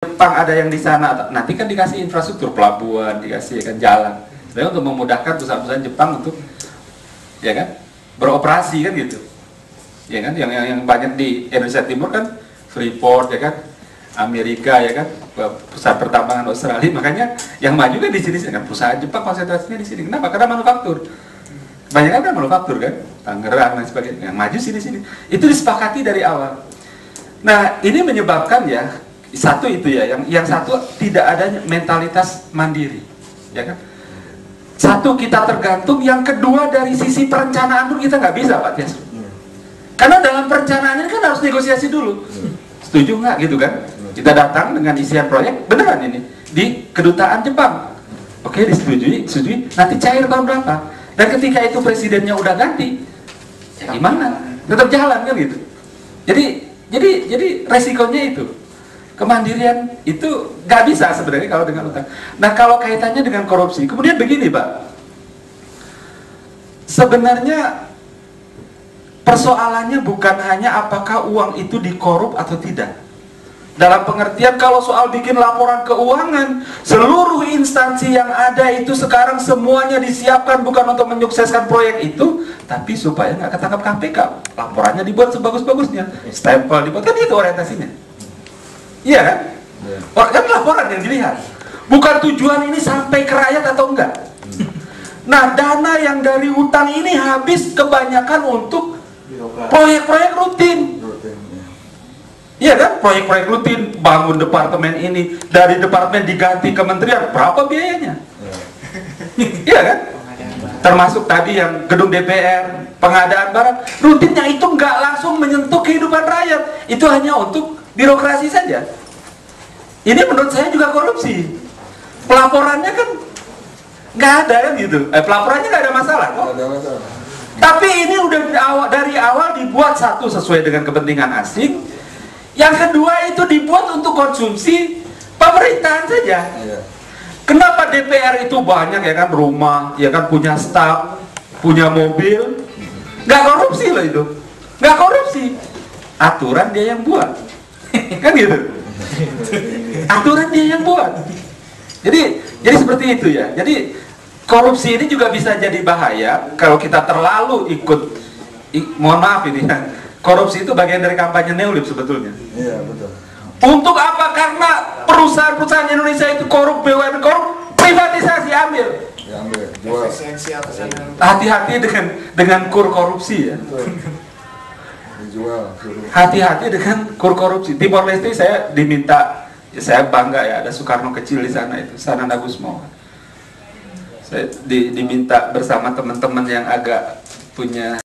Jepang ada yang di sana, nanti kan dikasih infrastruktur pelabuhan, dikasih kan jalan, sebenarnya untuk memudahkan perusahaan-perusahaan Jepang untuk ya kan beroperasi kan gitu, ya kan yang banyak di Indonesia Timur kan Freeport ya kan, Amerika ya kan, pusat pertambangan Australia, makanya yang maju kan di sini kan perusahaan Jepang konsentrasinya di sini. Kenapa? Karena manufaktur. Kebanyakan kan manufaktur kan, Tangerang dan sebagainya. Yang maju sini-sini. Itu disepakati dari awal. Nah, ini menyebabkan ya satu itu ya, yang satu tidak adanya mentalitas mandiri, ya kan? Satu kita tergantung, yang kedua dari sisi perencanaan pun kita nggak bisa, Pak Tias. Karena dalam perencanaan ini kan harus negosiasi dulu. Setuju nggak gitu kan? Kita datang dengan isian proyek, beneran ini di kedutaan Jepang. Oke, disetujui, nanti cair tahun berapa? Dan ketika itu presidennya udah ganti, ya gimana? Tetap jalan kan gitu. Jadi resikonya itu kemandirian itu nggak bisa sebenarnya kalau dengan utang. Nah, kalau kaitannya dengan korupsi, kemudian begini, Pak. Sebenarnya persoalannya bukan hanya apakah uang itu dikorup atau tidak. Dalam pengertian kalau soal bikin laporan keuangan, seluruh instansi yang ada itu sekarang semuanya disiapkan bukan untuk menyukseskan proyek itu, tapi supaya nggak ketangkap KPK. Laporannya dibuat sebagus-bagusnya, stempel dibuat, kan itu orientasinya. Iya kan? Kan laporan yang dilihat. Bukan tujuan ini sampai ke rakyat atau enggak. Nah, dana yang dari utang ini habis kebanyakan untuk proyek-proyek rutin. Iya kan, proyek-proyek rutin, bangun departemen ini, dari departemen diganti kementerian, berapa biayanya? Iya kan? Termasuk tadi yang gedung DPR, pengadaan barang, rutinnya itu nggak langsung menyentuh kehidupan rakyat, itu hanya untuk birokrasi saja. Ini menurut saya juga korupsi. Pelaporannya kan nggak ada kan gitu, pelaporannya nggak ada masalah kok. Tapi ini udah dari awal dibuat, satu sesuai dengan kepentingan asing, yang kedua itu dibuat untuk konsumsi pemerintahan saja. Kenapa DPR itu banyak ya kan, rumah, ya kan, punya staf, punya mobil, nggak korupsi loh itu, nggak korupsi, aturan dia yang buat, kan gitu, aturan dia yang buat. Jadi seperti itu ya. Jadi korupsi ini juga bisa jadi bahaya kalau kita terlalu mohon maaf ini ya. Korupsi itu bagian dari kampanye neolib sebetulnya. Iya, betul. Untuk apa? Karena perusahaan-perusahaan Indonesia itu korup, BUMN korup, privatisasi ambil. Ya, ambil, jual. Hati-hati dengan kur korupsi ya. Dijual. Hati-hati dengan kur korupsi. Timor Leste saya diminta, ya saya bangga ya, ada Soekarno kecil di sana itu, Sanan Agusmo. Saya diminta bersama teman-teman yang agak punya